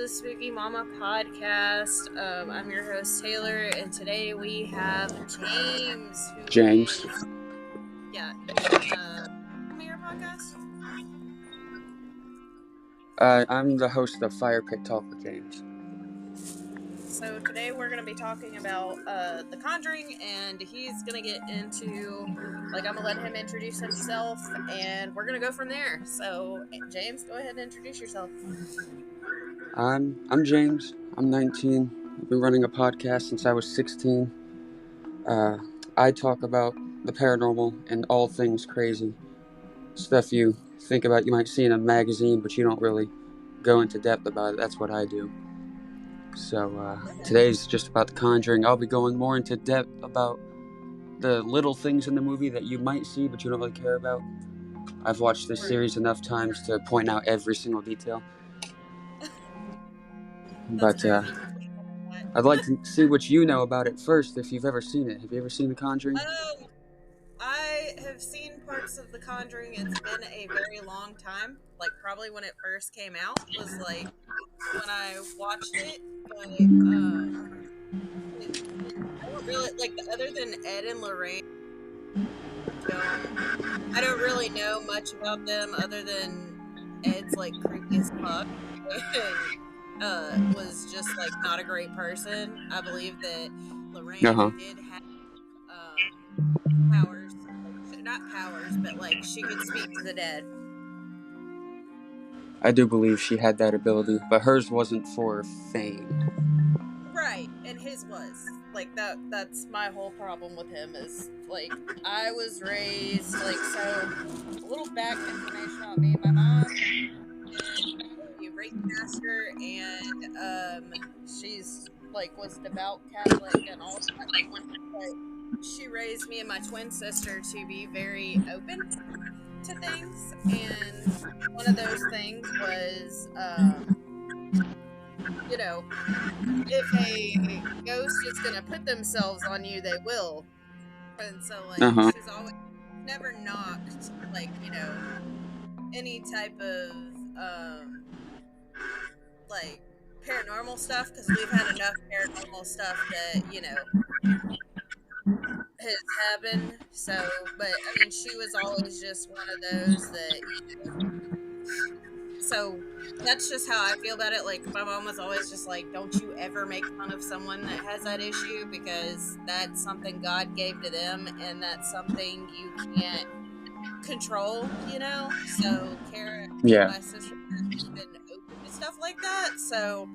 Spooky Mama podcast. I'm your host Taylor, and today we have James, who James. is on your podcast. I'm the host of Fire Pit Talk with James. So today we're going to be talking about The Conjuring, and he's going to get into, I'm going to let him introduce himself, and we're going to go from there. So, James, go ahead and introduce yourself. I'm James. I'm 19. I've been running a podcast since I was 16. I talk about the paranormal and all things crazy. Stuff you think about you might see in a magazine, but you don't really go into depth about it. That's what I do. So today's just about The Conjuring. I'll be going more into depth about the little things in the movie that you might see, but you don't really care about. I've watched this series enough times to point out every single detail. But I'd like to see what you know about it first, if you've ever seen it. Have you ever seen The Conjuring? I have seen parts of The Conjuring. It's been a very long time. Probably when it first came out was when I watched it. But I don't really other than Ed and Lorraine. I don't really know much about them other than Ed's creepy as fuck and was just not a great person. I believe that Lorraine did have powers, not powers, but she could speak to the dead. I do believe she had that ability, but hers wasn't for fame. Right, and his was. That's my whole problem with him is, I was raised, so, a little back information on me. My mom is a Reiki master, and, she's, was devout Catholic and all that, but she raised me and my twin sister to be very open to things, and one of those things was, if a ghost is gonna put themselves on you, they will. And so, she's always never knocked, any type of, paranormal stuff, because we've had enough paranormal stuff that, has happened. So, but, I mean, she was always just one of those that, so that's just how I feel about it. My mom was always just don't you ever make fun of someone that has that issue, because that's something God gave to them, and that's something you can't control, So Kara, my sister, has been open to stuff like that. So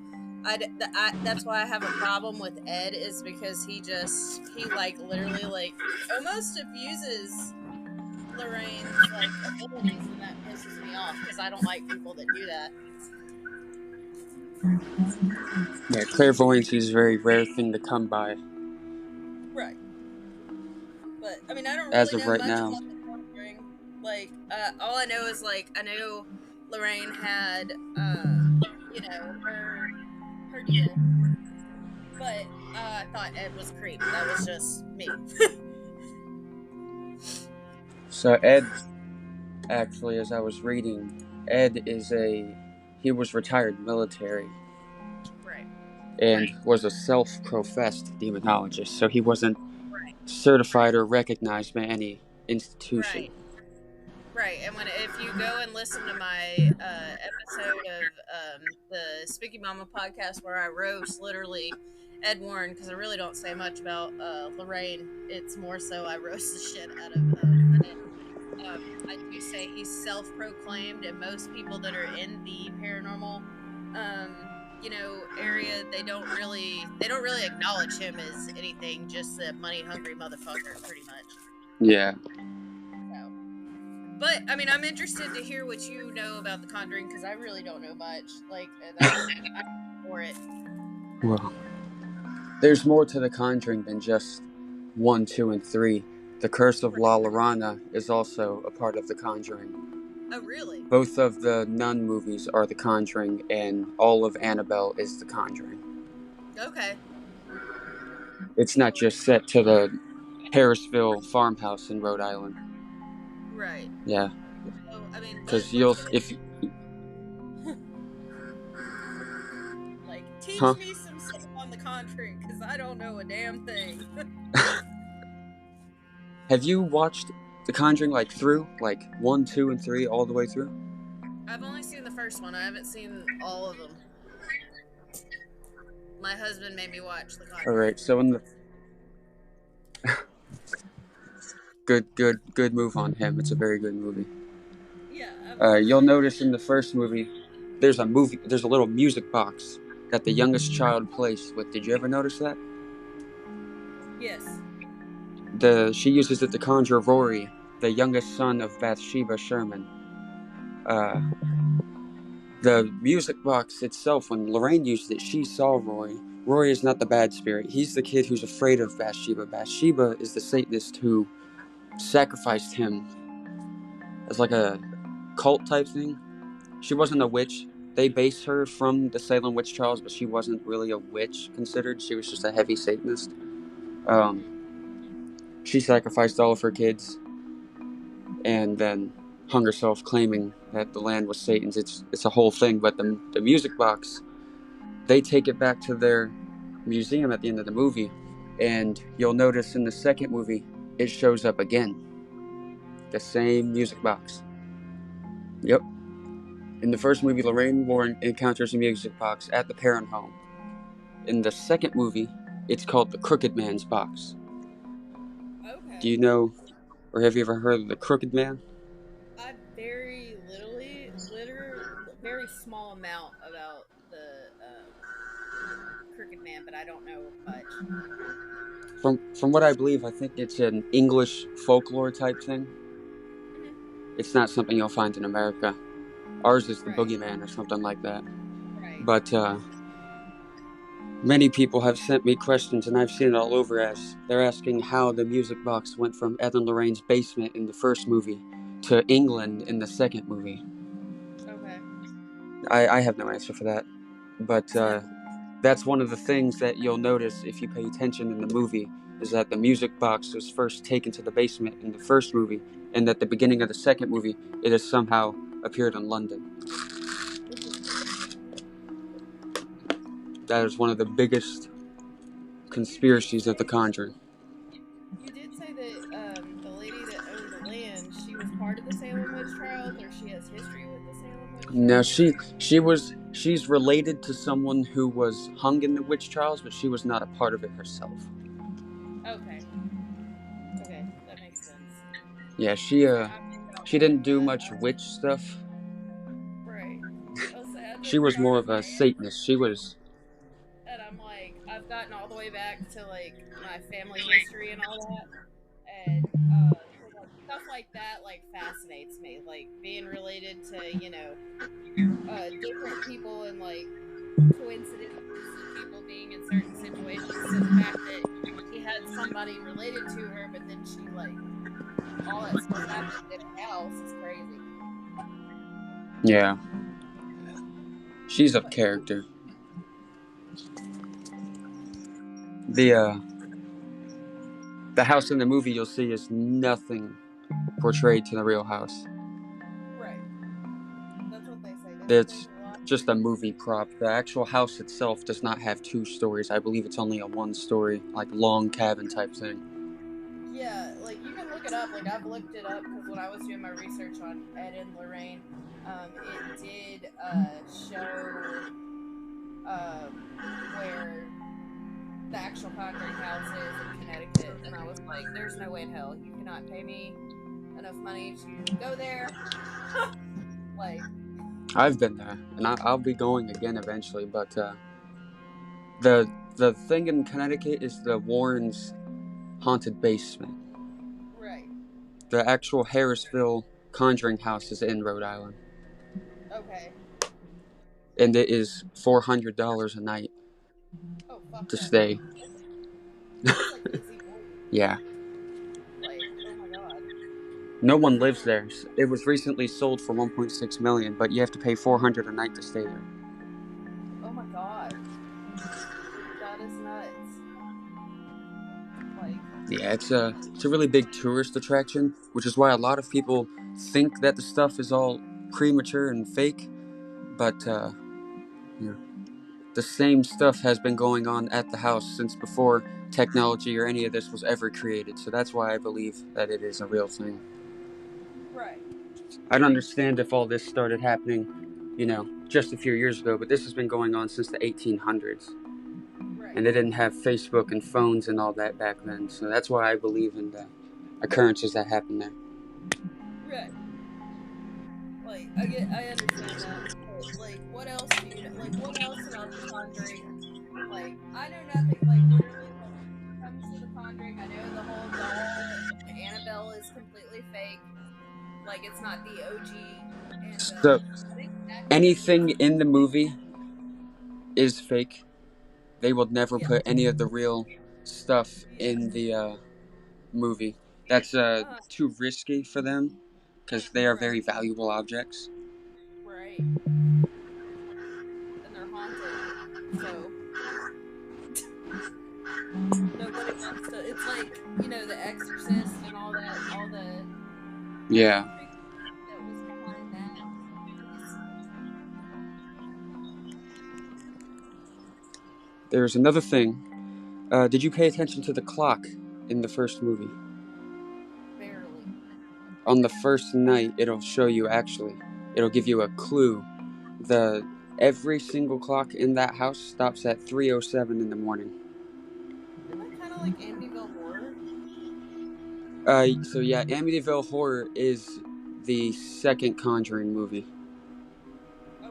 that's why I have a problem with Ed, is because he literally almost abuses Lorraine's abilities, and that pisses me off, because I don't like people that do that. Yeah, clairvoyancy is a very rare thing to come by. Right. But I mean, I don't really as of know right much now. about the Conjuring. All I know is I know Lorraine had her deal. But I thought Ed was creepy. That was just me. So Ed, actually, as I was reading, Ed he was retired military. Right. And was a self-professed demonologist, so he wasn't certified or recognized by any institution. Right, and if you go and listen to my episode of the Spooky Mama podcast, where I roast literally Ed Warren, because I really don't say much about Lorraine, it's more so I roast the shit out of Ed. I do say he's self-proclaimed, and most people that are in the paranormal area, they don't really acknowledge him as anything, just a money-hungry motherfucker, pretty much. Yeah. So, but I mean, I'm interested to hear what you know about The Conjuring, because I really don't know much. I'm for it. Well, there's more to The Conjuring than just 1, 2, and 3. The Curse of La Llorona is also a part of The Conjuring. Oh, really? Both of the Nun movies are The Conjuring, and all of Annabelle is The Conjuring. Okay. It's not just set to the Harrisville farmhouse in Rhode Island. Right. Yeah. So, I mean, because Huh? teach me some stuff on The Conjuring because I don't know a damn thing. Have you watched The Conjuring like through, like 1, 2, and 3 all the way through? I've only seen the first one. I haven't seen all of them. My husband made me watch The All right. Conjuring. So in the good move on him. It's a very good movie. Yeah, I've watched You'll it. notice in the first movie, there's a little music box that the youngest child plays with. Did you ever notice that? Yes. She uses it to conjure Rory, the youngest son of Bathsheba Sherman. Uh, the music box itself, when Lorraine used it, she saw Rory. Rory is not the bad spirit. He's the kid who's afraid of Bathsheba. Bathsheba is the Satanist who sacrificed him as like a cult type thing. She wasn't a witch. They base her from the Salem witch trials, but she wasn't really a witch considered. She was just a heavy Satanist. Um, Mm-hmm. she sacrificed all of her kids and then hung herself, claiming that the land was Satan's. It's a whole thing. But the music box, they take it back to their museum at the end of the movie, and you'll notice in the second movie it shows up again. The same music box. Yep. In the first movie, Lorraine Warren encounters a music box at the parent home. In the second movie, it's called the Crooked Man's Box. Do Okay. you know, or have you ever heard of the Crooked Man? I very small amount about the Crooked Man, but I don't know much. From what I believe, I think it's an English folklore type thing. Hmm. It's not something you'll find in America. Ours is the Right. Boogeyman or something like that. Right. But many people have sent me questions, and I've seen it all over as they're asking how the music box went from Ed and Lorraine's basement in the first movie to England in the second movie. Okay. I have no answer for that. But that's one of the things that you'll notice if you pay attention in the movie is that the music box was first taken to the basement in the first movie, and at the beginning of the second movie, it has somehow appeared in London. That is one of the biggest You did conspiracies of The say Conjuring. you did say that the lady that owned the land, she was part of the Salem witch trials, or she has history with the Salem witch Now trials. she's related to someone who was hung in the witch trials, but she was not a part of it herself. Okay. Okay, that makes sense. Yeah, So I think I've she looked didn't at do that. much witch stuff. Right. I'll say I She looked was at that more on of my a Satanist. She was and I'm like, I've gotten all the way back to like my family history and all that, and so like stuff like that like fascinates me, like being related to different people and like coincidences of people being in certain situations. So the fact that she had somebody related to her, but then she like all that stuff happened in her house is crazy. yeah. She's of But character. The the house in the movie you'll see is nothing portrayed to the real house. right, that's what they say. They say there's It's a lot. just a movie prop. The actual house itself does not have two stories. I believe it's only a one story, like long cabin type thing. Yeah, like you can look it up. Like I've looked it up because when I was doing my research on Ed and Lorraine, it did show where the actual Conjuring house is in Connecticut, and I was like, "There's no way in hell you cannot pay me enough money to go there." Like, I've been there, and I'll be going again eventually. But the thing in Connecticut is the Warrens' haunted basement. right? The actual Harrisville Conjuring house is in Rhode Island, Okay. and it is $400 a night Oh fuck to that then. stay. That's like easy money. Yeah, Like, oh my god. no one I lives don't. there. It was recently sold for 1.6 million, but you have to pay 400 a night to stay there. Oh my god. That is nuts. Like, Yeah, it's a really big tourist attraction, which is why a lot of people think that the stuff is all premature and fake. But yeah. the same stuff has been going on at the house since before technology or any of this was ever created. So that's why I believe that it is a real thing. Right. I don't understand if all this started happening, just a few years ago, but this has been going on since the 1800s. Right. And they didn't have Facebook and phones and all that back then. So that's why I believe in the occurrences that happen there. Right. Like I understand that. But like what else do you know? Like what else about the Conjuring? Like I know nothing. Like literally when it comes to the Conjuring, I know the whole doll Annabelle is completely fake. Like it's not the OG. And So I think actually anything in the movie is fake. They will never yeah. put any of the real stuff Yeah. in the movie. That's Uh, too risky for them because they are very right. valuable objects. Right. And they're haunted. So nobody wants to. It's like The Exorcist and all the Yeah. creepy that was behind that piece. There's another thing. Did you pay attention to the clock in the first movie? Barely. On the first night, it'll show you actually. It'll give you a clue. The Every single clock in that house stops at 3:07 in the morning. Isn't that kind of like Amityville Horror? So yeah, Amityville Horror is the second Conjuring movie.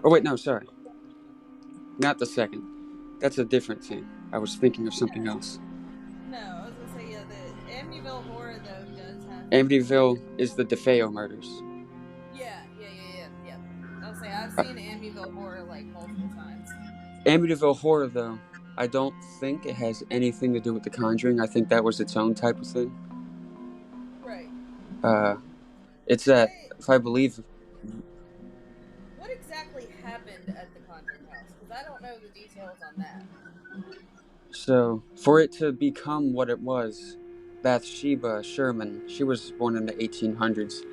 Oh wait, Okay. no, sorry, not the second. That's a different thing. I was thinking of something Yeah. else. No, I was gonna say yeah. The Amityville Horror though does have Amityville is the DeFeo murders. yeah. I'll say I've seen Amityville Horror like multiple times. Amityville Horror, though, I don't think it has anything to do with The Conjuring. I think that was its own type of thing. Right. Uh, it's What that, if I believe, what exactly happened at the Conjuring house? Because I don't know the details on that. so for it to become what it was, Bathsheba Sherman, she was born in the 1800s.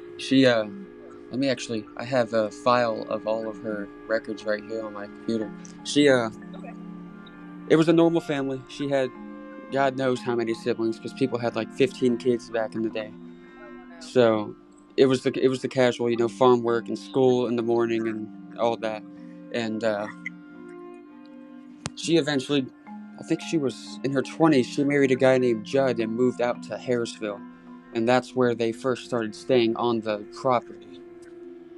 Let me actually, I have a file of all of her records right here on my computer. She, Okay. it was a normal family. She had God knows how many siblings because people had like 15 kids back in the day. Oh, I know. So it was the casual, farm work and school in the morning and all that. And she eventually, I think she was in her 20s, she married a guy named Judd and moved out to Harrisville. And that's where they first started staying on the property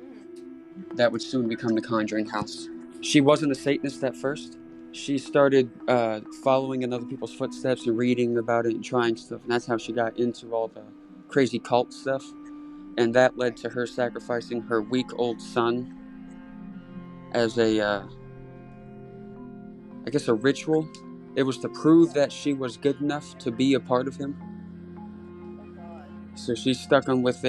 Mm-hmm. that would soon become the Conjuring House. She wasn't a Satanist at first. She started following in other people's footsteps and reading about it and trying stuff. And that's how she got into all the crazy cult stuff. And that led Right. to her sacrificing her week-old son as a, I guess, a ritual. It was to prove that she was good enough to be a part of him. Oh God. So she stuck him with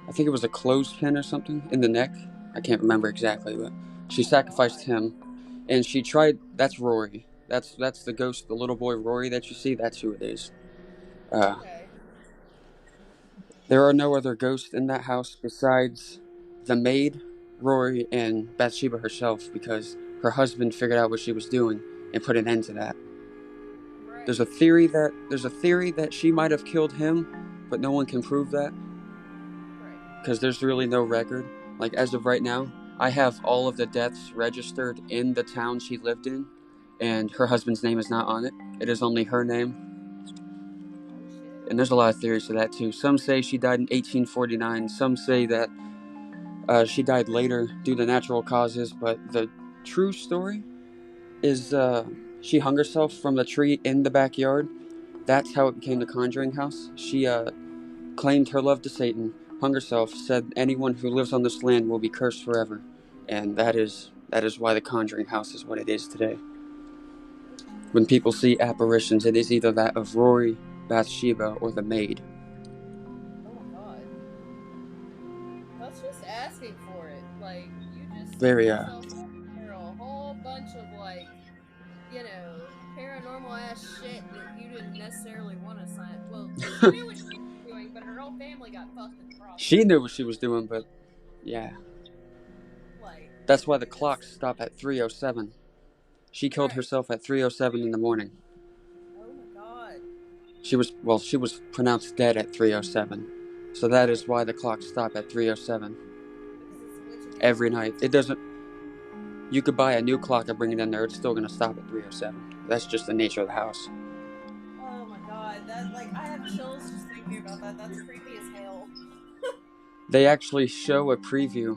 I think it was a clothespin or something in the neck. I can't remember exactly, but she Oh sacrificed God. him, and she tried. That's Rory. That's the ghost, the little boy Rory that you see. That's who it is. Uh, Okay. there are no other ghosts in that house besides the maid, Rory, and Bathsheba herself, because her husband figured out what she was doing and put an end to that. There's Right. a theory that she might have killed him, but no one can prove that Right. because there's really no record. Like as of right now, I have all of the deaths registered in the town she lived in, and her husband's name is not on it. It is only her name. Oh shit. And there's a lot of theories to that too. Some say she died in 1849. Some say that she died later due to natural causes. But the true story is Mm-hmm. she hung herself from the tree in the backyard. That's how it became the Conjuring House. She claimed her love to Satan, hung herself, said anyone who lives on this land will be cursed forever, and that is why the Conjuring House is what it is today. Oh When Jesus. people see apparitions, it is either that of Rory, Bathsheba, or the maid. Oh my God. That's just asking for it. Like you just set Very yourself up for a whole bunch of paranormal ass shit that you didn't necessarily want to sign. Well, she knew what she was doing, but her whole family got fucked in the She process. knew what she was doing, but yeah, Like that's why the it just clocks stop at 3:07. She killed Right. herself at 3:07 in the morning. Oh my god. She was pronounced dead at 3:07. So that Right. is why the clocks stop at 3:07 Because it's glitching every out. night. It doesn't. You could buy a new clock and bring it in there. It's still gonna stop at 3:07. That's just the nature of the house. Oh my god. That, like, I have chills just thinking about that. That's creepy as hell. They actually show a preview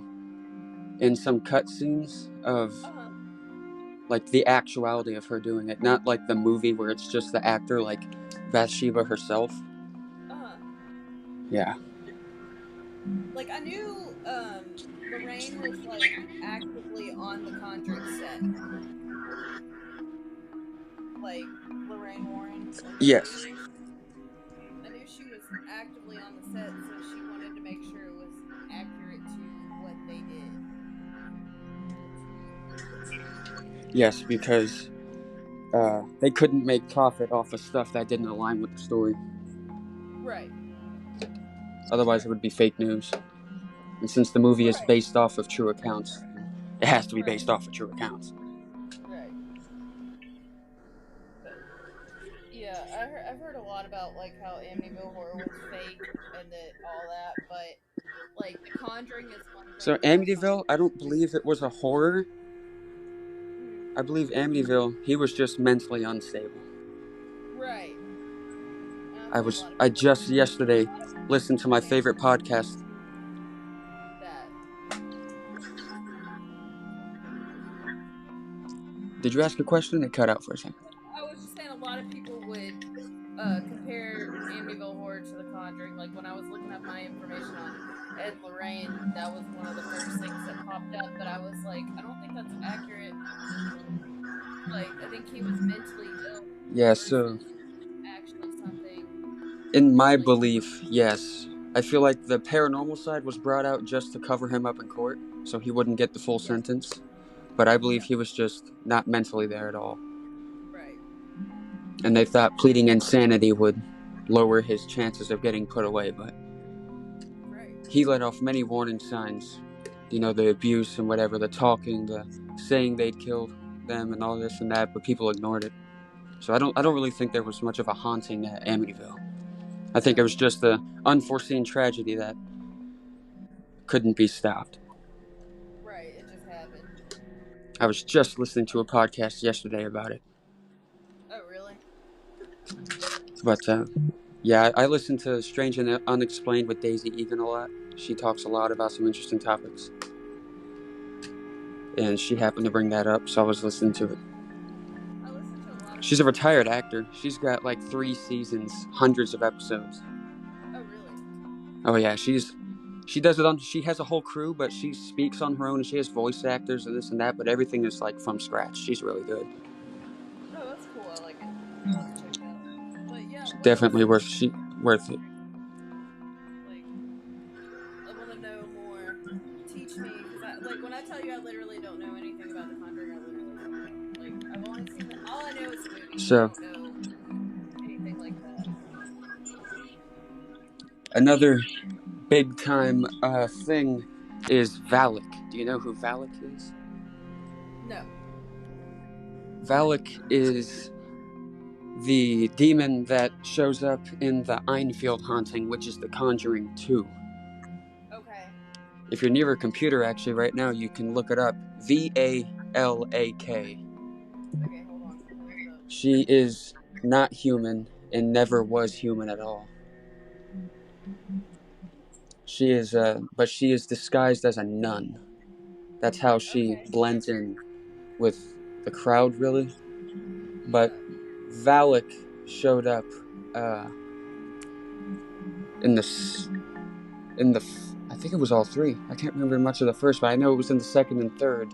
in some cutscenes of Uh huh. like the actuality of her doing it, not like the movie where it's just the actor, like Bathsheba herself. Uh huh. Yeah. Like, I knew Lorraine was, like, actively on the Conjuring set. Like, Lorraine Warren, like, Yes. I knew she was actively on the set, so she wanted to make sure it was accurate to what they did. Yes, because they couldn't make profit off of stuff that didn't align with the story. Right. Otherwise, it would be fake news. And since the movie is Right. based off of true accounts, it has to be Right. based off of true accounts. Right. But yeah, I've heard a lot about like how Amityville Horror was fake and that all that, but like The Conjuring is one So thing that I find. Amityville, I don't believe it was a horror. Mhm. I believe Amityville, he was just mentally unstable. Right. And I've heard a lot of I people say just yesterday a lot of listened to people my say favorite podcast. that. Did you ask a question? It cut out for a second. I was just saying a lot of people would compare Amityville Horror to The Conjuring. Like when I was looking up my information on Ed and Lorraine, that was one of the first things that popped up. But I was like, I don't think that's accurate. Like I think he was mentally ill Yeah, so versus actually something in my like belief, yes. I feel like the paranormal side was brought out just to cover him up in court, so he wouldn't get the full yeah, sentence. But I believe yeah, he was just not mentally there at all. right, And they thought pleading insanity would lower his chances of getting put away, but right, he let off many warning signs. You know, the abuse and whatever, the talking, the saying they'd killed them and all this and that, but people ignored it. So I don't right. really think there was much of a haunting at Amityville. I think it No, was just a unforeseen tragedy that couldn't be stopped. right. It just happened. I was just listening to a podcast yesterday about it. Oh, really? But yeah, I listen to Strange and Unexplained with Daisy Egan a lot. She talks a lot about some interesting topics. And she I happened to listen. bring that up, so I was listening to it. I listen to a lot of She's a retired podcasts. actor. She's got like 3 seasons, hundreds of episodes. Oh, really? Oh yeah, she does it on. She has a whole crew, but she speaks on her own, and she has voice actors and this and that. But everything is like from scratch. She's really good. Oh, that's cool. I like it. I'll have to check it out. But yeah, It's what else? definitely worth it. Like, I want to know more. Teach me, because I like when I tell you I literally don't know anything about The Conjuring. I literally don't know. Like, I've only seen the. All I know is the movies. I So don't know anything like that. another big time thing is Valak. Do you know who Valak is? No. Valak is the demon that shows up in the Einfield haunting, which is the Conjuring 2. Okay. If you're near a computer, actually, right now, you can look it up. Valak. Okay, hold on. Let me look it up. She is not human and never was human at all. She is, but she is disguised as a nun. That's how she Okay. blends in with the crowd, really. But Yeah. Valak showed up uh, in the I think it was all three. I can't remember much of the first, but I know it was in the second and third.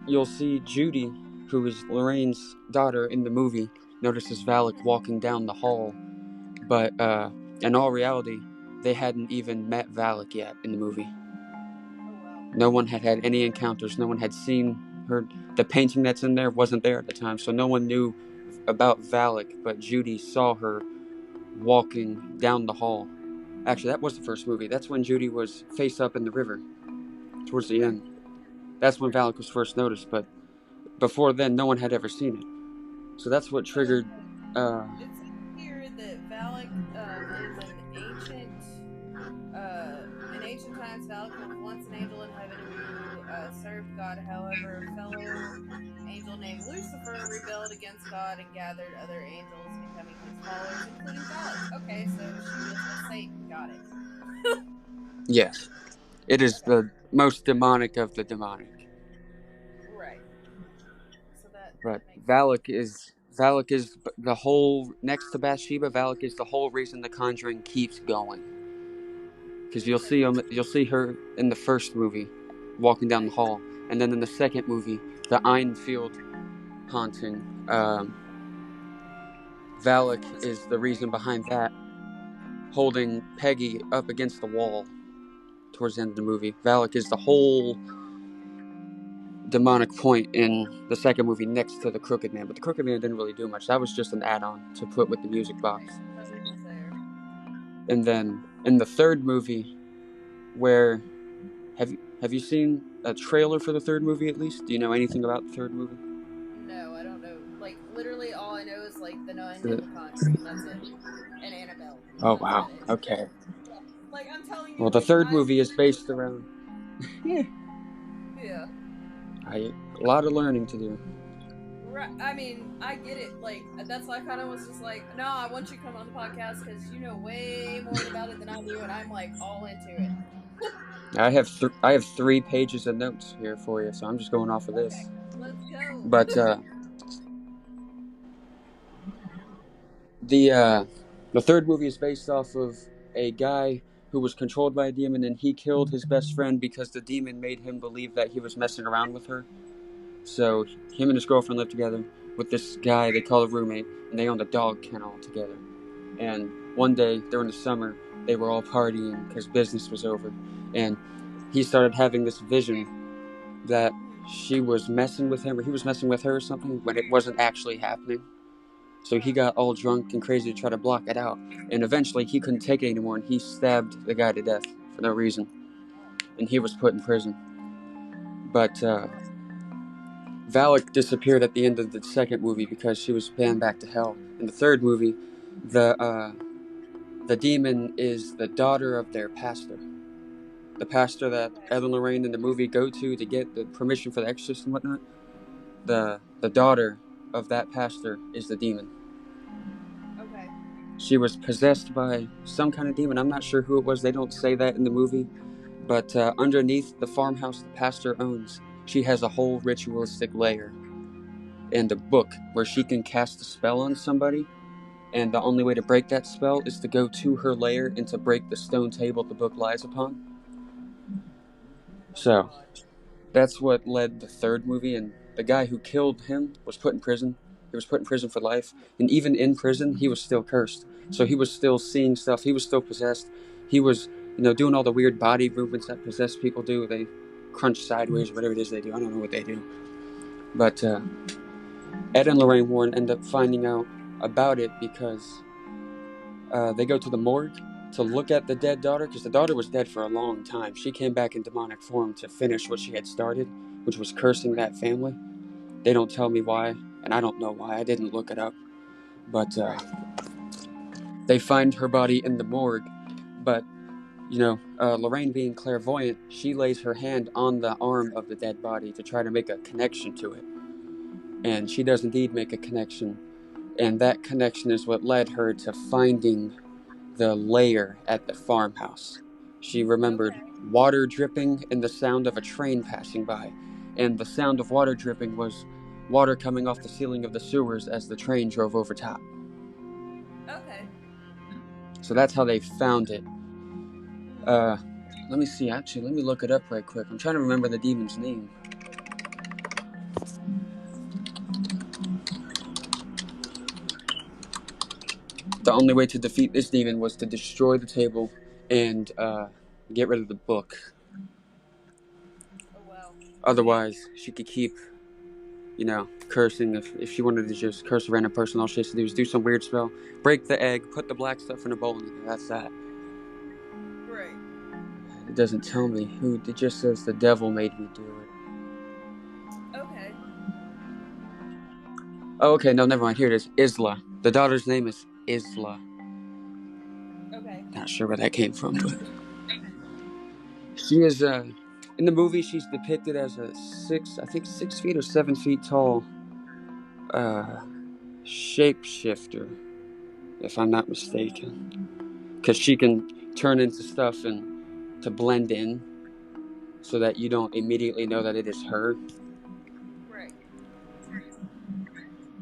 You'll see Judy, who is Lorraine's daughter in the movie, notices Valak walking down the hall, but in all reality, they hadn't even met Valak yet in the movie. Oh wow. No one had had any encounters. No one had seen her. The painting that's in there wasn't there at the time, so no one knew about Valak, but Judy saw her walking down the hall. Actually, that was the first movie. That's when Judy was face up in the river towards the Okay. end. That's when Valak was first noticed, but before then, no one had ever seen it. So that's what So triggered. Uh, it says here that Valak is in ancient times, Valak was once an angel in heaven who served God. However, a fellow angel named Lucifer rebelled against God and gathered other angels, becoming his followers, including Valak. Okay, so she was with Satan. Got it. yes, it is Okay. the most demonic of the demonic. Right. So that But makes sense. Valak is the whole next to Bathsheba. Valak is the whole reason the Conjuring keeps going. Because Okay. you'll see her in the first movie, walking down the Right. hall, and then in the second movie, the Einfield haunting. So Valak was it is the reason right? behind that, holding Peggy up against the wall towards the end of the movie. Valak is the whole demonic point in the second movie next to the Crooked Man, but the Crooked Man didn't really do much. That was just an add-on to put with the music box. Right. Totally fair. And then in the third movie, where have you seen a trailer for the third movie at least? Do you know anything about the third movie? No, I don't know. Like literally, all I know is like the Nun and The- the Conjuring, and that's it. And Annabelle, and oh that's about wow. it. Okay. Like I'm telling you, Well, the like third I movie is literally based around yeah, yeah. a lot of learning to do. Right. I mean, I get it. Like that's why I kind of was just like, no, I want you to come on the podcast because you know way more about it than I do, and I'm like all into it. I have 3 pages of notes here for you, so I'm just going off of Okay, this. let's go. But the uh, the third movie is based off of a guy who was controlled by a demon, and he killed his best friend because the demon made him believe that he was messing around with her. So him and his girlfriend lived together with this guy they call a roommate, and they owned a dog kennel together. And one day during the summer, they were all partying because business was over, and he started having this vision that she was messing with him or he was messing with her or something when it wasn't actually happening. So he got all drunk and crazy to try to block it out. And eventually he couldn't take it anymore and he stabbed the guy to death for no reason. And he was put in prison. But Valak disappeared at the end of the second movie because she was banned back to hell. In the third movie, the demon is the daughter of their pastor. The pastor that Okay. Ed and Lorraine in the movie go to get the permission for the exorcist and whatnot. The daughter of that pastor is the demon. Okay. She was possessed by some kind of demon. I'm not sure who it was. They don't say that in the movie. But underneath the farmhouse the pastor owns, she has a whole ritualistic layer and a book where she can cast a spell on somebody. And the only way to break that spell is to go to her lair and to break the stone table the book lies upon. Oh So God. that's what led the third movie. And the guy who killed him was put in prison. He was put in prison for life. And even in prison, he was still cursed. So he was still seeing stuff. He was still possessed. He was, doing all the weird body movements that possessed people do. They crunch sideways, whatever it is they do. I don't know what they do. But Ed and Lorraine Warren end up finding out about it because they go to the morgue to look at the dead daughter because the daughter was dead for a long time. She came back in demonic form to finish what she had started, which was cursing Right. that family. They don't tell me why, and I don't know why. I didn't look it up. But Right. they find her body in the morgue. But, Lorraine being clairvoyant, she lays her hand on the arm of the dead body to try to make a connection to it. And she does indeed make a connection. And that connection is what led her to finding the lair at the farmhouse. She remembered Okay. water dripping and the sound of a train passing by. And the sound of water dripping was water coming off the ceiling of the sewers as the train drove over top. Okay. So that's how they found it. Hmm. Uh, Let me see. Actually, let me look it up right quick. I'm trying to remember the demon's name. The only way to defeat this demon was to destroy the table and get rid of the book. Oh wow. Otherwise, she could keep, cursing. If she wanted to just curse a random person, all she has to do is do some weird spell, break the egg, put the black stuff in a bowl, and that's that. Right. It doesn't tell me who. It just says the devil made me do it. Okay. Oh, okay, no, never mind. Here it is. Isla. The daughter's name is Isla. Okay. Not sure where that came from, but she is. In the movie, she's depicted as a I think 6 feet or 7 feet tall, uh, shapeshifter, if I'm not mistaken. Because she can turn into stuff and to blend in, so that you don't immediately know that it is her. Right.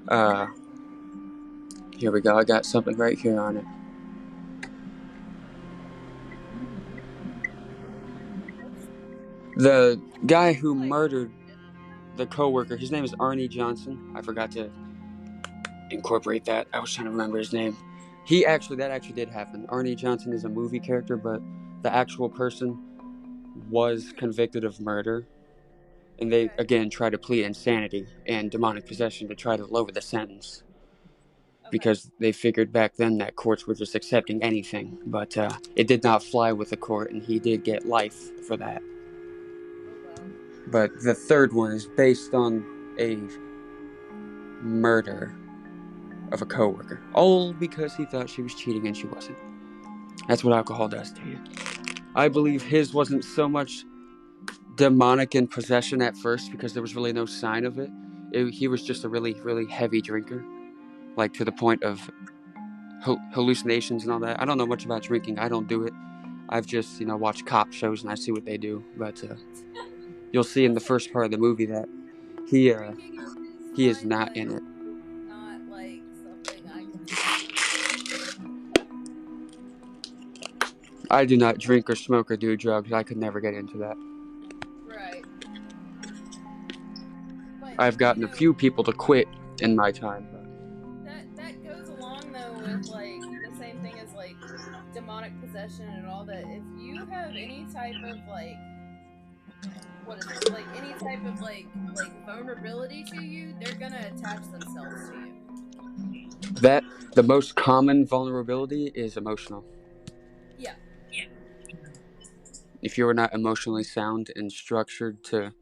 Uh, Here we go. I got something right here on it. The guy who Like, murdered the coworker, his name is Arnie Johnson. I forgot to incorporate that. I was trying to remember his name. That actually did happen. Arnie Johnson is a movie character, but the actual person was convicted of murder. And they, okay. again, try to plead insanity and demonic possession to try to lower the sentence. Okay. Because they figured back then that courts were just accepting anything. But it did not fly with the court, and he did get life for that. Oh wow. But the third one is based on a murder of a coworker, all because he thought she was cheating and she wasn't. That's what alcohol does to you. I Okay. believe his wasn't so much demonic in possession at first because there was really no sign of it. He was just a really, really heavy drinker, like to the Yeah. point of hallucinations and all that. I don't know much about drinking. I don't do it. I've just, watched cop shows and I see what they do. But you'll see in the Listen, first part of the movie that he uh, drinking is he is fine, not but in it. not like something I could do. I do not drink or smoke or do drugs. I could never get into that. Right. But I've gotten a few people to quit in my time. that goes along though with like the same thing as like demonic possession and all that. If you have any type of like what is it? Like any type of like vulnerability to you, they're gonna attach themselves to you. That the most common vulnerability is emotional. Yeah. If you are not emotionally sound and structured to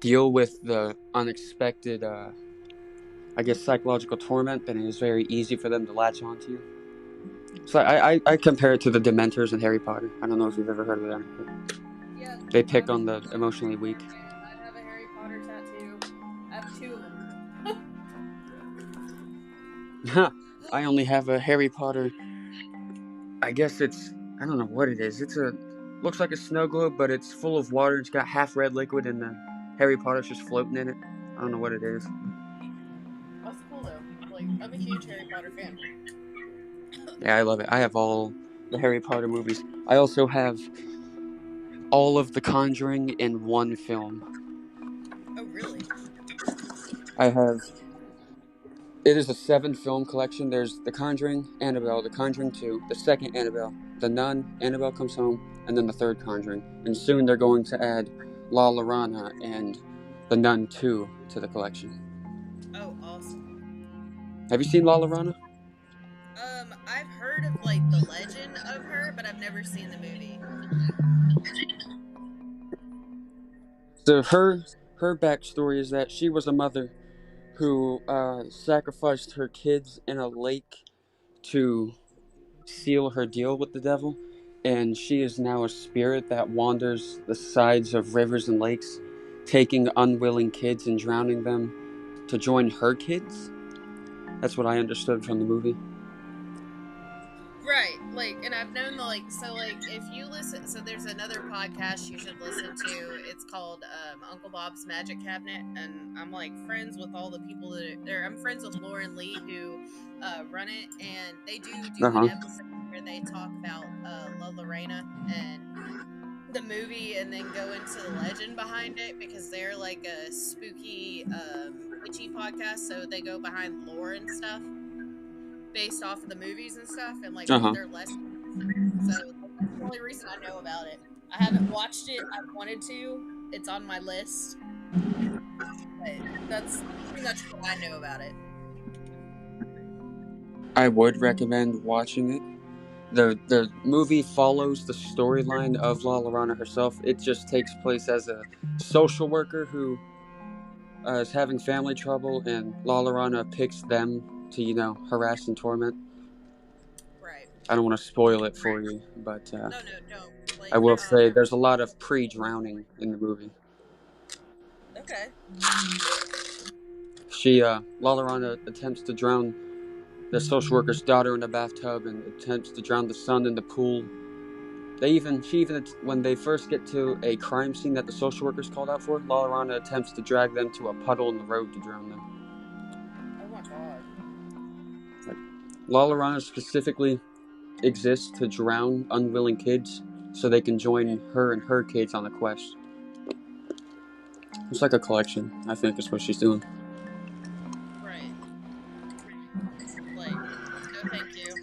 deal with the unexpected, I guess, psychological torment, then it is very easy for them to latch onto you. So I compare it to the Dementors in Harry Potter. I don't know if you've ever heard of them. Yeah. They pick I'm a on the huge emotionally Harry weak. Potter fan. I have a Harry Potter tattoo. I have two of them. I only have a Harry Potter. I guess I don't know what it is. Looks like a snow globe, but it's full of water. It's got half red liquid, and the Harry Potter's just floating in it. I don't know what it is. That's cool though. Like I'm a huge Harry Potter fan. Yeah, I love it. I have all the Harry Potter movies. I also have all of the Conjuring in one film. Oh really? I have. It is a 7 film collection. There's The Conjuring, Annabelle, The Conjuring 2, the second Annabelle, The Nun, Annabelle Comes Home, and then the third Conjuring. And soon they're going to add La Llorona and The Nun 2 to the collection. Oh awesome. Have you seen La Llorona? I've heard of like the legend of her, but I've never seen the movie. So her backstory is that she was a mother who sacrificed her kids in a lake to seal her deal with the devil, and she is now a spirit that wanders the sides of rivers and lakes, taking unwilling kids and drowning them to join her kids. That's what I understood from the movie. Right, like, and I've known the like, so like, if you listen, so there's another podcast you should listen to. It's called Uncle Bob's Magic Cabinet, and I'm like friends with all the people I'm friends with Lauren Lee who run it, and they do Uh an huh. episode where they talk about La Lorena and the movie, and then go into the legend behind it because they're like a spooky witchy podcast, so they go behind lore and stuff based off of the movies and stuff and like Uh what huh. their lessons. So like, that's the only reason I know about it. I haven't watched it. I wanted to. It's on my list, but that's pretty much what I know about it. I would recommend watching it. The movie follows the storyline of La Llorona herself. It just takes place as a social worker who is having family trouble, and La Llorona picks them to, harass and torment. Right. I don't want to spoil it for you, but No, no, don't. I Like, will say there's a lot of pre-drowning in the movie. okay. La Llorona attempts to drown the social worker's daughter in the bathtub and attempts to drown the son in the pool. When they first get to a crime scene that the social worker's called out for, La Llorona attempts to drag them to a puddle in the road to drown them. Oh my god. Like, La Llorona specifically exists to drown unwilling kids so they can join her and her kids on a quest. It's like a collection, I think, is what she's doing. Right. Like, no, thank you.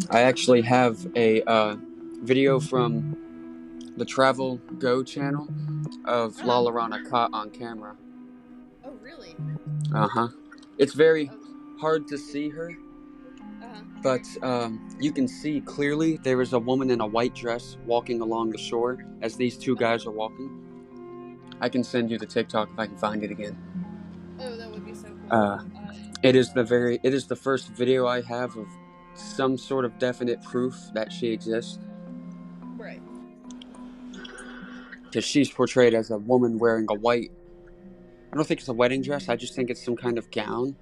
I actually have a video from the Travel Go channel of Uh huh. La Llorona caught on camera. Oh, really? Uh-huh. It's very Oh, hard to is, see her, uh-huh. but you can see clearly there is a woman in a white dress walking along the shore as these two Uh-huh. guys are walking. I can send you the TikTok if I can find it again. Oh, that would be so cool. Uh, it is the first video I have of some sort of definite proof that she exists, Right. because she's portrayed as a woman wearing a white. I don't think it's a wedding dress. I just think it's some kind of gown.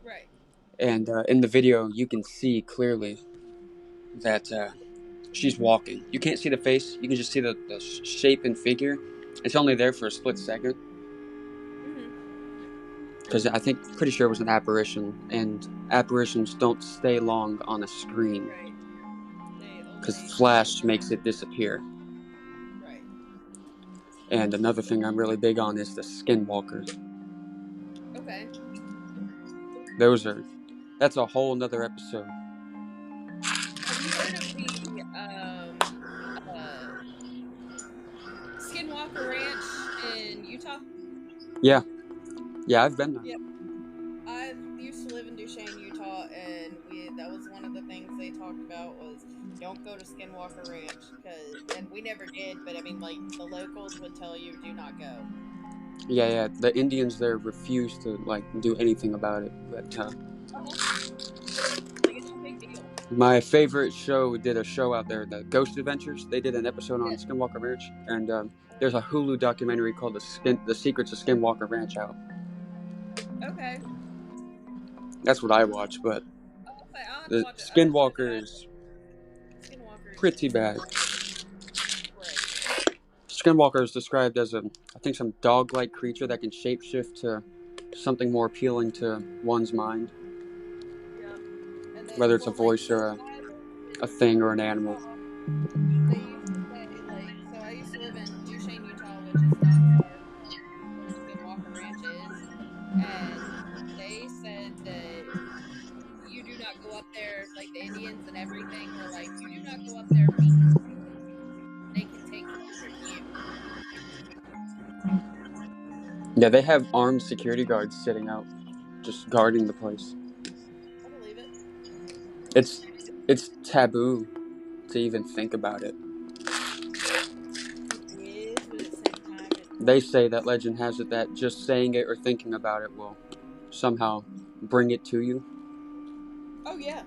Right. And in the video, you can see clearly that she's walking. You can't see the face. You can just see the shape and figure. It's only there for a split second Mm-hmm. because pretty sure it was an apparition, and apparitions don't stay long on a screen Right. They because only stay flash for, makes it disappear. right. And another thing I'm really big on is the skinwalkers. Okay. Those are That's a whole nother episode. Have you heard of the Skinwalker Ranch in Utah? Yeah, yeah, I've been there. Yeah. I used to live in Duchesne, Utah, and we that was one of the things they talked about was don't go to Skinwalker Ranch and we never did, but I mean like the locals would tell you do not go. Yeah, yeah. The Indians there refuse to do anything about it. But Uh-huh. Like it's a big deal. my favorite show did a show out there, the Ghost Adventures. They did an episode on Yeah. Skinwalker Ranch, and there's a Hulu documentary called The Secrets of Skinwalker Ranch out. Okay. That's what I watch, but I'll have to the watch it. I just know that Skinwalker is Skinwalkers pretty is bad. right. Skinwalker is described as I think, some dog-like creature that can shapeshift to something more appealing to one's mind, Yep. And then whether it's a well like voice so or when I lived a in thing or an animal. Utah, they used to say like so I used to live in Duchesne, Utah, which is not far from where Skinwalker Ranch is, and they said that you do not go up there like the Indians and everything were like you do not go up there because they can take something from you. Yeah, they have armed security guards sitting out, just guarding the place. I believe it. It's it's taboo to even think about it. It is, but at the same time, it's They like, say that legend has it that just saying it or thinking about it will somehow bring it to you. oh yeah,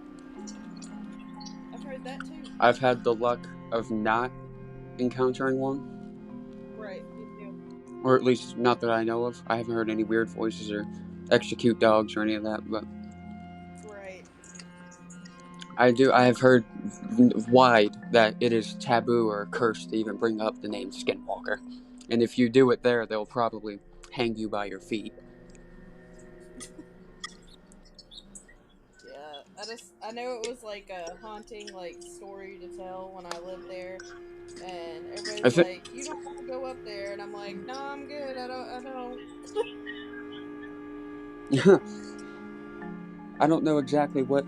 I've heard that too. I've had the luck of not encountering one, Right, me too. or at least not that I know of. I haven't heard any weird voices or extra cute dogs or any of that, but Right. I have heard wide that it is taboo or cursed to even bring up the name Skinwalker. And if you do it there, they'll probably hang you by your feet. Yeah, I know it was like a haunting like story to tell when I lived there, and everybody's If it, like, "You don't want to go up there," and I'm like, "No, I'm good. I don't." I don't know exactly what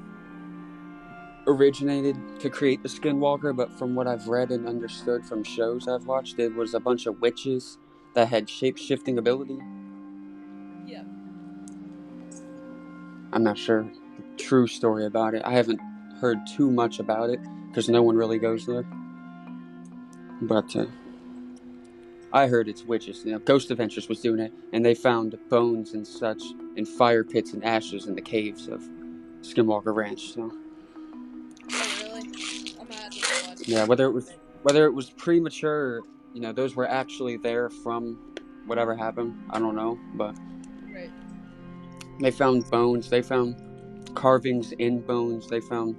originated to create the Skinwalker, but from what I've read and understood from shows I've watched, it was a bunch of witches that had shape shifting ability. Yeah. I'm not sure the true story about it. I haven't heard too much about it because no one really Right. goes there. But I heard it's witches. Ghost Adventures was doing it, and they found bones and such in fire pits and ashes in the caves of Skinwalker Ranch. So Oh, really? I'm gonna have to go watch yeah, that. whether it was premature, those were actually there from whatever happened. I don't know, but Right. they found bones. They found carvings in bones. They found,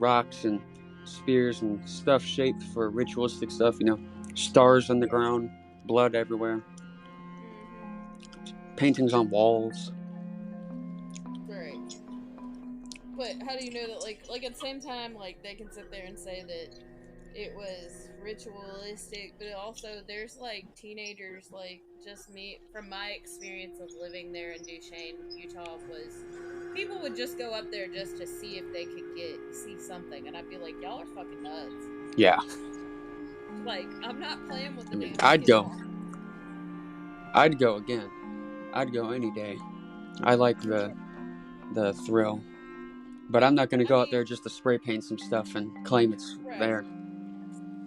rocks and spears and stuff shaped for ritualistic stuff. Stars on the ground, blood everywhere, Mm-hmm. paintings on walls. Right. But how do you know that, like at the same time, like they can sit there and say that it was ritualistic, but also there's like teenagers, like just me, from my experience of living there in Duchesne, Utah, was people would just go up there just to see if they could see something, and I'd be like, y'all are fucking nuts. Yeah, Like, I'm not playing with I the mean, damn I'd go. skinwalker. I'd go again. I'd go any day. I like the thrill, but I'm not gonna I go out mean, there just to spray paint some stuff and claim it's right, there.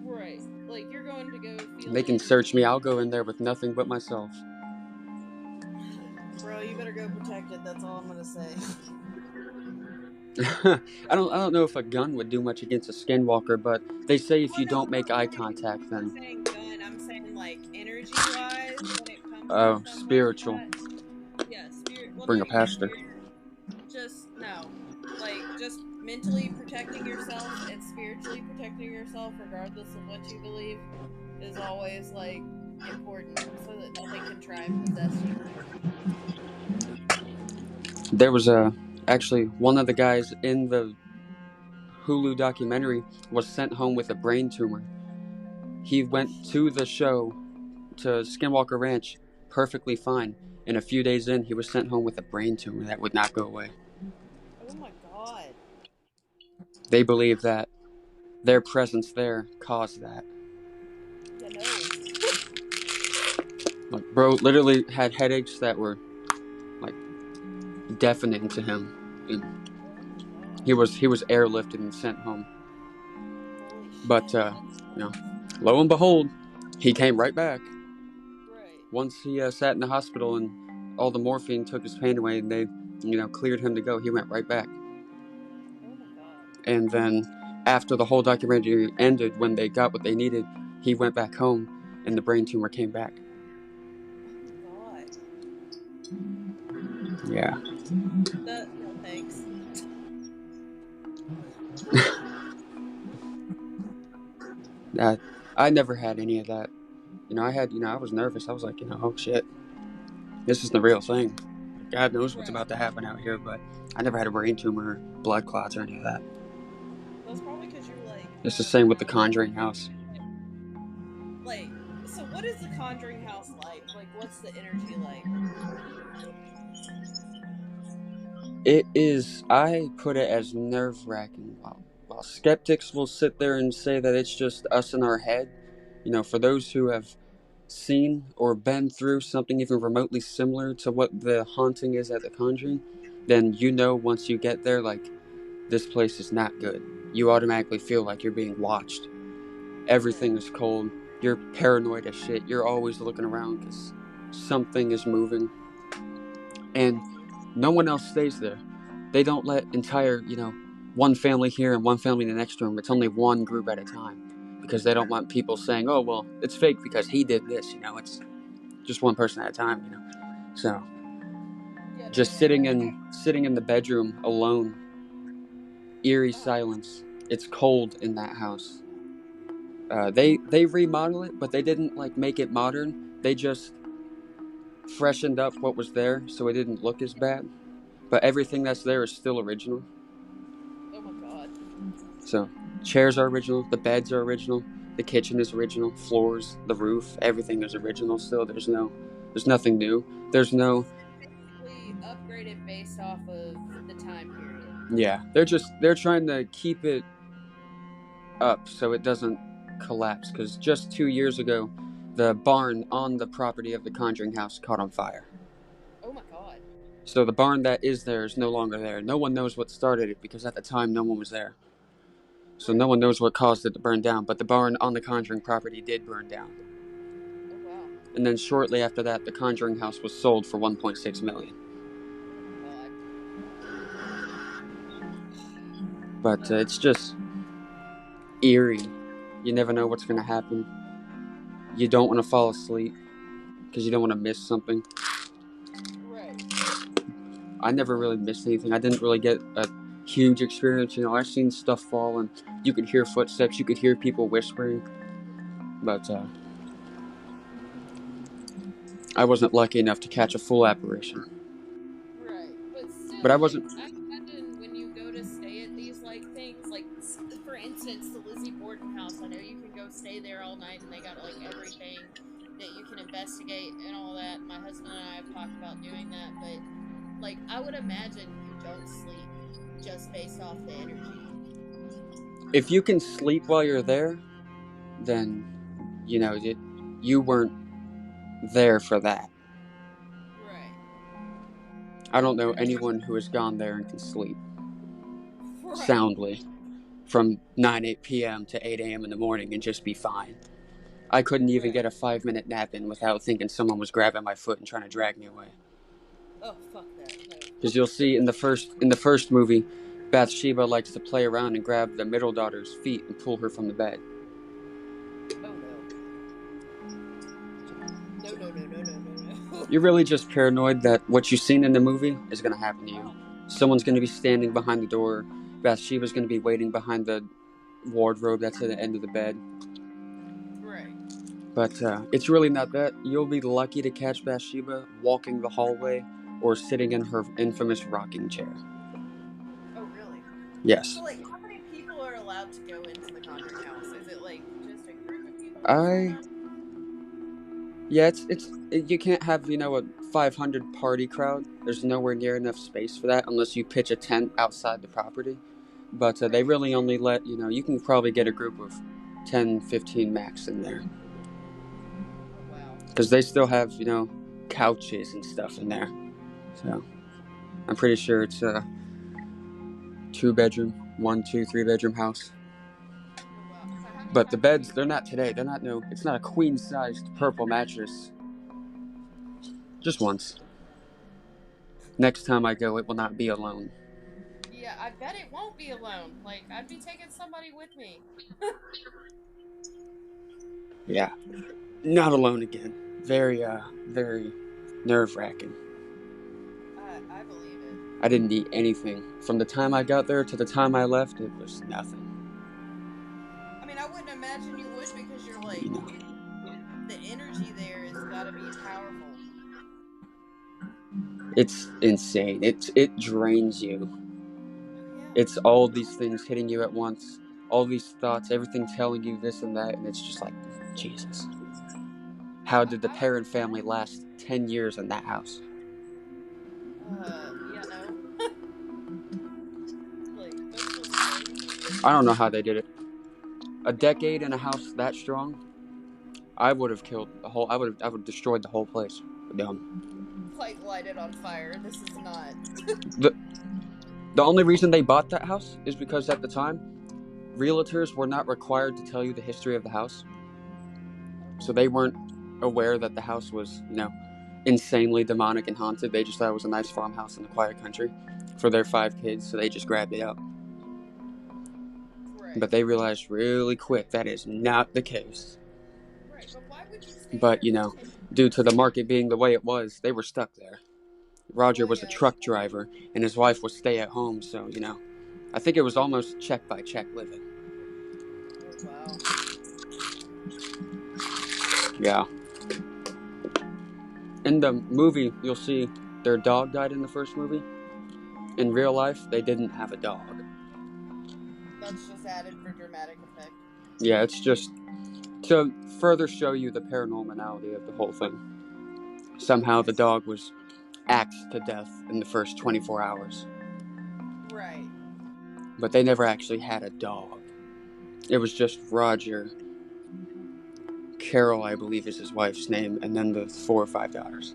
right. Like, you're going to go feel They the can search me. energy. I'll go in there with nothing but myself. Bro, you better go protect it. That's all I'm gonna say. I don't know if a gun would do much against a skinwalker, but they say if Oh you no, don't I'm make not eye saying contact, I'm not then saying gun. I'm saying like energy wise when it comes to oh, stuff like spiritual. that. Yeah, spirit. Well, Bring not a even pastor. spirit. Just no. Like just mentally protecting yourself and spiritually protecting yourself, regardless of what you believe, is always like important, so that nothing can try and possess you. There was actually one of the guys in the Hulu documentary was sent home with a brain tumor. He Oh went shit. to the show to Skinwalker Ranch perfectly fine. And a few days in, he was sent home with a brain tumor that would not go away. Oh my god. They believe that their presence there caused that. Yeah, no. Like, bro literally had headaches that were like deafening to him. And Oh my god. he was airlifted and sent home. Holy But shit. That you know, sucks. lo and behold, he came right back. Right. Once he sat in the hospital and all the morphine took his pain away and they, cleared him to go, he went right back. Oh my god. And then after the whole documentary ended, when they got what they needed, he went back home and the brain tumor came back. Oh my god. Yeah. That no thanks. uh, I never had any of that. I was nervous. I was like, oh shit, this is the real thing. God knows what's Right. about to happen out here, but I never had a brain tumor, blood clots, or any of that. That's probably because you're like It's the same with the Conjuring house. like. So what is the Conjuring house like? Like, what's the energy like? It is, I put it as nerve wracking. While skeptics will sit there and say that it's just us in our head, for those who have seen or been through something even remotely similar to what the haunting is at the Conjuring, then once you get there, like, this place is not good. You automatically feel like you're being watched. Right. Everything is cold. You're paranoid as shit. You're always looking around because something is moving. And no one else stays there. They don't let entire, one family here and one family in the next room. It's only one group at a time because they don't want people saying, "Oh, well, it's fake because he did this." It's just one person at a time. So Yeah. No. just Right. Right. sitting in the bedroom alone, eerie Oh. silence. It's cold in that house. They remodel it, but they didn't like make it modern. They just freshened up what was there so it didn't look as bad. But everything that's there is still original. Oh my god. So chairs are original, the beds are original, the kitchen is original, floors, the roof, everything is original still. There's nothing new. There's no Basically upgraded based off of the time period. Yeah. They're trying to keep it up so it doesn't collapse cuz just 2 years ago the barn on the property of the Conjuring house caught on fire. Oh my god. So the barn that is there is no longer there. No one knows what started it because at the time no one was there. So no Right. one knows what caused it to burn down, but the barn on the Conjuring property did burn down. Oh wow. And then shortly after that, the Conjuring house was sold for 1.6 million. Oh God. But it's just eerie. You never know what's going to happen. You don't want to fall asleep because you don't want to miss something. Right. I never really missed anything. I didn't really get a huge experience. I've seen stuff fall and you could hear footsteps, you could hear people whispering. But I wasn't lucky enough to catch a full apparition. Right. But But still, I like, wasn't. I imagine when you go to stay at these, like, things, like, for instance, the Lizzie Borden house, I know you can go stay there all night and they got, like, everything that you can investigate and all that. My husband and I have talked about doing that, but, like, I would imagine you don't sleep just based off the energy. If you can sleep while you're there, then, you weren't there for that. Right. I don't know anyone who has gone there and can sleep Right. soundly from 8 p.m. to 8 a.m. in the morning and just be fine. I couldn't even Right. get a 5-minute nap in without thinking someone was grabbing my foot and trying to drag me away. Oh, fuck that. No. Because you'll see in the first movie, Bathsheba likes to play around and grab the middle daughter's feet and pull her from the bed. Oh, no. No, no, no, no, no, no, no. You're really just paranoid that what you've seen in the movie is going to happen to you. Oh, Someone's going to be standing behind the door. Bathsheba's going to be waiting behind the wardrobe that's at the end of the bed. right. But it's really not that. You'll be lucky to catch Bathsheba walking the hallway or sitting in her infamous rocking chair. Oh, really? Yes. So, like, how many people are allowed to go into the Conjuring house? Is it, like, just a group of people, a small I amount? Yeah, you can't have a 500 party crowd. There's nowhere near enough space for that unless you pitch a tent outside the property. But they Right. really only let you can probably get a group of 10, 15 max in there Oh, wow. because they still have couches and stuff in there. So I'm pretty sure it's a 2 bedroom, 1, 2, 3 bedroom house. Oh, wow. So, But how the many beds, people? they're not today. They're not no. It's not a queen sized purple mattress. Just once. Next time I go, it will not be alone. Yeah, I bet it won't be alone. Like, I'd be taking somebody with me. Yeah. Not alone again. Very nerve wracking. I believe it. I didn't eat anything. From the time I got there to the time I left, it was nothing. I mean, I wouldn't imagine you would because you're You like, know, the energy there has got to be powerful. it's insane. It drains you. Oh, yeah. It's all these things hitting you at once, all these thoughts, everything telling you this and that, and it's just like, Jesus. How did the I would parent family last 10 years in that house? yeah, no. Like, that's just crazy. I don't know how they did it. A decade in a house that strong, I would have killed the whole. I would have destroyed the whole place. Like, light it on fire. This is not. The the only reason they bought that house is because at the time, realtors were not required to tell you the history of the house, so Okay. they weren't aware that the house was insanely demonic and haunted. They just thought it was a nice farmhouse in the quiet country for their 5 kids, so they just grabbed it up. Right. But they realized really quick that is not the case. Right. But why would you stay But there for 10 due to the years? market being the way it was, they were stuck there. Roger Well, was a yeah. truck driver, and his wife was stay at home, so I think it was almost check by check living. Oh, wow. Yeah. In the movie, you'll see their dog died in the first movie. In real life, they didn't have a dog. That's just added for dramatic effect. Yeah, it's just to further show you the paranormality of the whole thing. Somehow Okay. the dog was axed to death in the first 24 hours. Right. But they never actually had a dog. It was just Roger. Carol, I believe, is his wife's name, and then the 4 or 5 daughters.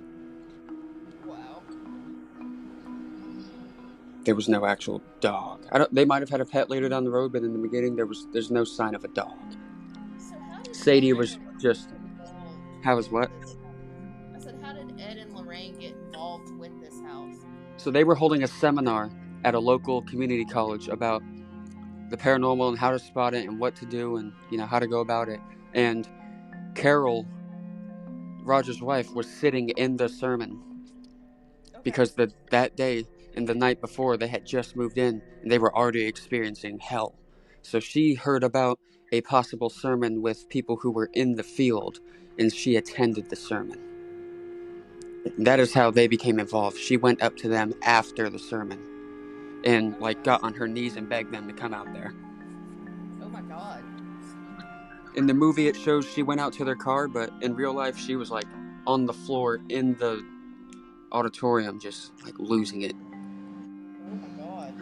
Wow. There was no actual dog. They might have had a pet later down the road, but in the beginning, there's no sign of a dog. So, how did Sadie was children just. get involved How was with what? this? So they were holding a seminar at a local community college about the paranormal and how to spot it and what to do and how to go about it. And Carol, Roger's wife, was sitting in the sermon Okay. because that day and the night before they had just moved in and they were already experiencing hell. So she heard about a possible sermon with people who were in the field and she Right. attended the sermon. That is how they became involved. She went up to them after the sermon and Oh like wow. got on her knees and begged them to come out there. Oh my god. In the movie it shows she went out to their car, but in real life she was like on the floor in the auditorium just like losing it. Oh my god.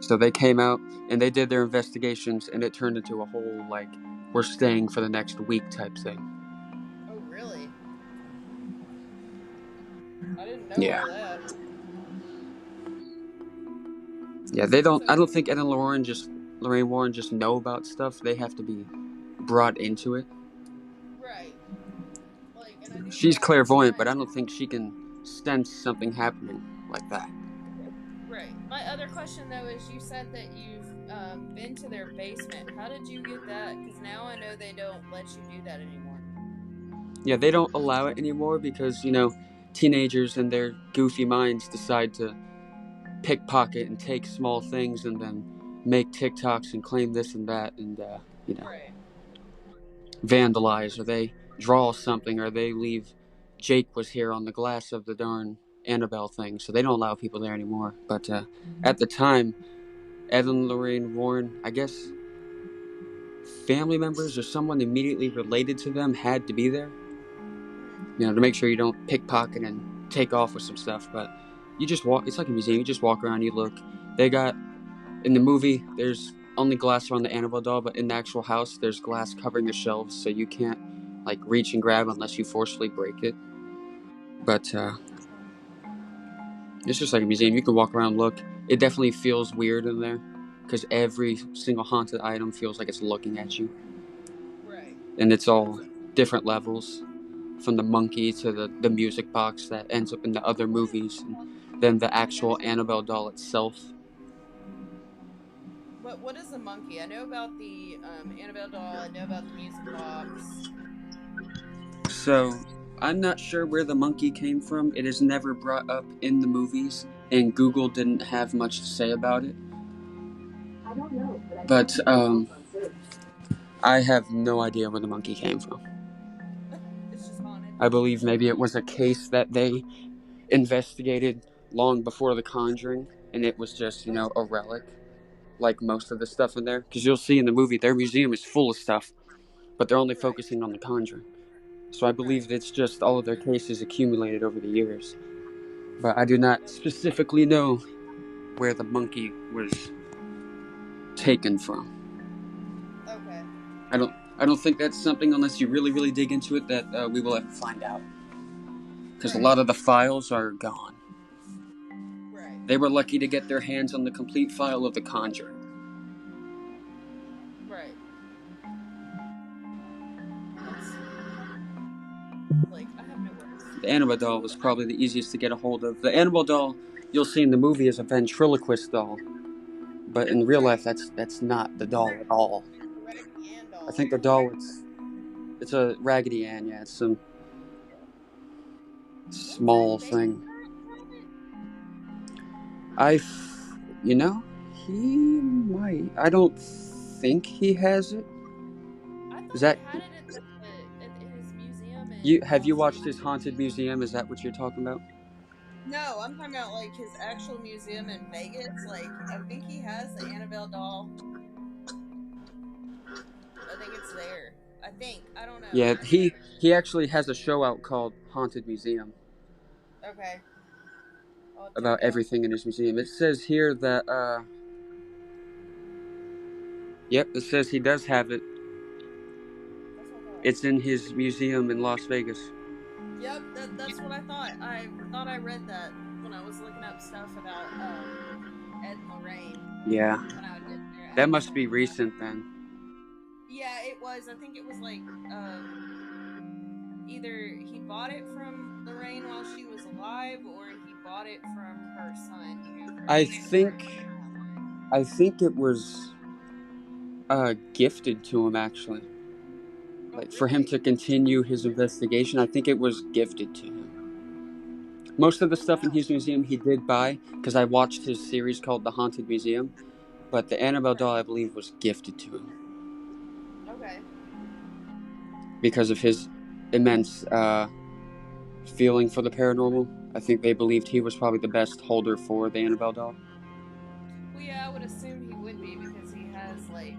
So they came out and they did their investigations and it turned into a whole like we're staying for the next week type thing. Oh really? I didn't know Yeah. all that. Yeah, they don't So I don't think Ed and Lorraine Warren just know about stuff. They have to be brought into it. right. Like, and I knew She's that clairvoyant, my but I don't think she can sense something happening like that. right. My other question though is you said that you've been to their basement. How did you get that? Because now I know they don't let you do that anymore. Yeah, they don't allow it anymore because, teenagers and their goofy minds decide to pickpocket and take small things and then make TikToks and claim this and that and, Right. vandalize or they draw something or they leave Jake was here on the glass of the darn Annabelle thing. So they don't allow people there anymore. But at the time, Ed and Lorraine Warren, I guess family members or someone immediately related to them had to be there, Hmm. to make sure you don't pickpocket and take off with some stuff. But you just walk, it's like a museum. You just walk around, you look. They got, in the movie, there's only glass around the Annabelle doll, but in the actual house, there's glass covering the shelves, so you can't, like, reach and grab unless you forcefully break it. But it's just like a museum. You can walk around, look. It definitely feels weird in there, because every single haunted item feels like it's looking at you. Right. And it's all different levels, from the monkey to the music box that ends up in the other What is movies, and then the I know actual Annabelle doll itself. what is the monkey? I know about the Annabelle doll, I know about the music box. So, I'm not sure where the monkey came from. It is never brought up in the movies, and Google didn't have much to say about it. But, I have no idea where the monkey came from. It's just haunted. I believe maybe it was a case that they investigated long before The Conjuring, and it was just, a relic, like most of the stuff in there. Because you'll see in the movie, their museum is full of stuff, but they're only Right. focusing on The Conjuring. So I Right. believe it's just all of their cases accumulated over the years. But I do not specifically know where the monkey was taken from. Okay. I don't think that's something, unless you really really dig into it, that we will ever find out. Because a Right. lot of the files are gone. Right. They were lucky to get their hands on the complete file of The Conjuring. Right. That's like I have no words. The Annabelle doll was probably the easiest to get a hold of. The Annabelle doll you'll see in the movie is a ventriloquist doll, but in real life Right. that's not the doll at all. It's a Raggedy Ann I doll. think the doll it's a Raggedy Ann. Yeah, it's some What's that small baby thing. from it? I, you know, he might. I don't think he has it. I Is thought he that had it at at his museum you? in Have you Las watched Vegas. his haunted museum? Is that what you're talking about? No, I'm talking about like his actual museum in Vegas. Like I think he has the Annabelle doll. I think it's there. I think. I don't know. Yeah, I can't. he actually has a show out called Haunted Museum Okay. I'll check about it out. everything in his museum. It says here that yep, it says he does have it. That's what I thought. It's in his museum in Las Vegas. Yep, that's what I thought. I thought I read that when I was looking up stuff about Ed and Lorraine Yeah, when I did their that must actual be recent then. yeah, it was. I think it was like either he bought it from Lorraine while she was alive or he bought it from her son, who I purchased the think rights that way. I think it was gifted to him actually. Oh, Like for him really? to continue his investigation, I think it was gifted to him. Most of the Oh, stuff in wow. his museum he did buy because I watched his series called The Haunted Museum, but the Annabelle doll Right. I believe was gifted to him Okay. because of his immense feeling for the paranormal. I think they believed he was probably the best holder for the Annabelle doll. Well, yeah, I would assume he would be because he has like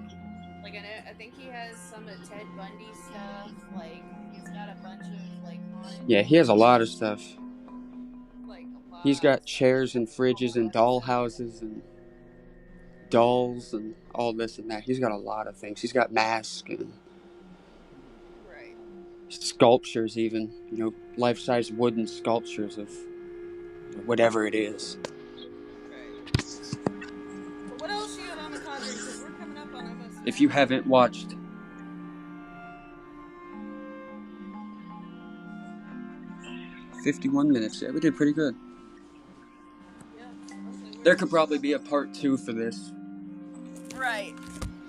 I think he has some of Ted Bundy stuff. Like he's got a bunch of like haunted Yeah, he has a lot of stuff. like a He's lot of got stuff. chairs and fridges and doll houses and dolls and all this and that. He's got a lot of things. He's got masks and Right. sculptures, even life-size wooden sculptures of whatever it is. Right. So what else you got on The Conjuring? Because we're coming up on almost an If you hour. haven't watched 51 minutes, yeah, we did pretty good. Yeah, especially There we're could probably be a part two for this. right.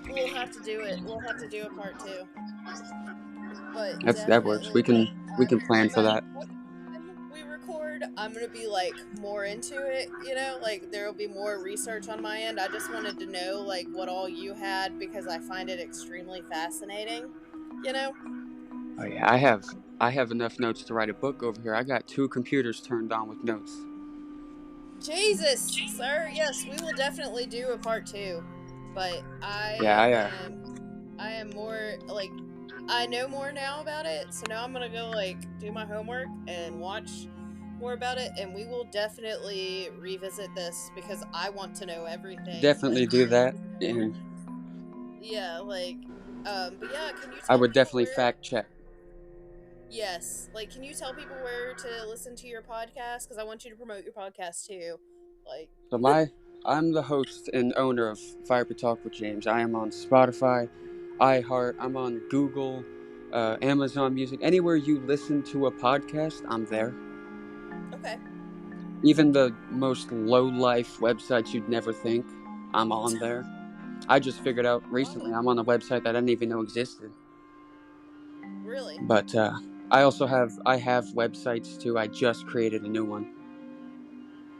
We'll have to do it. We'll have to do a part two. But That works. We definitely, can we can plan for but that. when we record, I'm gonna be like more into it. Like there will be more research on my end. I just wanted to know like what all you had because I find it extremely fascinating. You know. Oh yeah, I have enough notes to write a book over here. I got 2 computers turned on with notes. Jesus, sir. Yes, we will definitely do a part two. But Yeah, I am more like I know more now about it, so now I'm gonna go like do my homework and watch more about it, and we will definitely revisit this because I want to know everything. But definitely do that, and yeah, like, but yeah, can you I tell would people definitely where? fact check. Yes, like, can you tell people where to listen to your podcast? Because I want you to promote your podcast too. Like, So I'm the host and owner of Fire Pit Talk with James. I am on Spotify, iHeart. I'm on Google, Amazon Music. Anywhere you listen to a podcast, I'm there. okay, Even the most low life websites you'd never think, I'm on there. I just figured out love recently it. I'm on a website that I didn't even know existed. Really? But I have websites too. I just created a new one.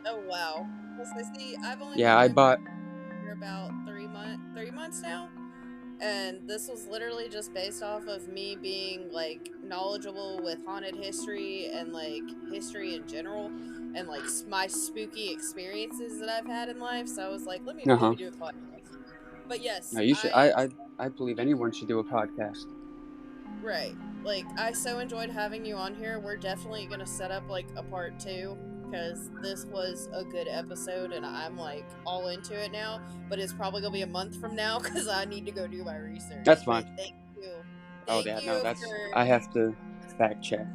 Oh wow. Well, so see, I've only Yeah, been I doing podcast bought. for about 3 months now. And this was literally just based off of me being like knowledgeable with haunted history and like history in general and like my spooky experiences that I've had in life. So I was like, Uh let huh. me do a podcast. But No, yes, you should. I am I believe anyone should do a podcast. right. Like I so enjoyed having you on here. We're definitely gonna set up like a part two because this was a good episode and I'm like all into it now. But it's probably gonna be a month from now because I need to go do my research. That's But fine. you, Oh thank yeah, no, you that's for I have to fact check.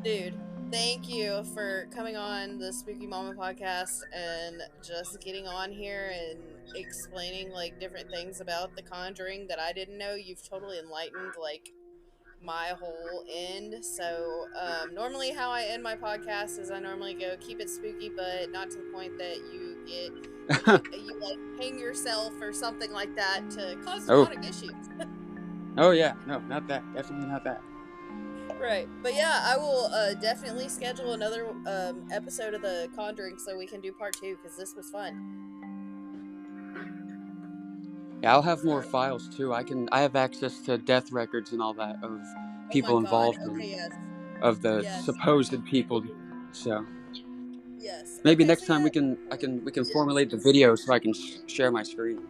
dude. Thank you for coming on the Spooky Mama podcast and just getting on here and explaining like different things about The Conjuring that I didn't know. You've totally enlightened like my whole end. So normally how I end my podcast is I normally go keep it spooky, but not to the point that you get you like hang yourself or something like that to cause Oh, demonic issues. oh yeah, no, not that. Definitely not that. Right. But yeah, I will definitely schedule another episode of The Conjuring so we can do part two because this was fun. Yeah, I'll have more So, files too. I have access to death records and all that of oh my people god. involved and Okay, yes. of the Yes. supposed people. So Yes. maybe Okay, so next time yeah. we can formulate the video so I can share my screen.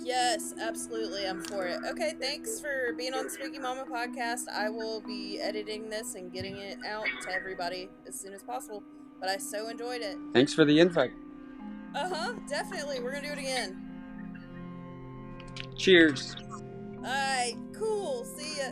Yes, absolutely. I'm for it. Okay, thanks for being on the Spooky Mama podcast. I will be editing this and getting it out to everybody as soon as possible. But I so enjoyed it. Thanks for the invite. Uh-huh, definitely. We're gonna do it again. Cheers. Alright, cool. See ya.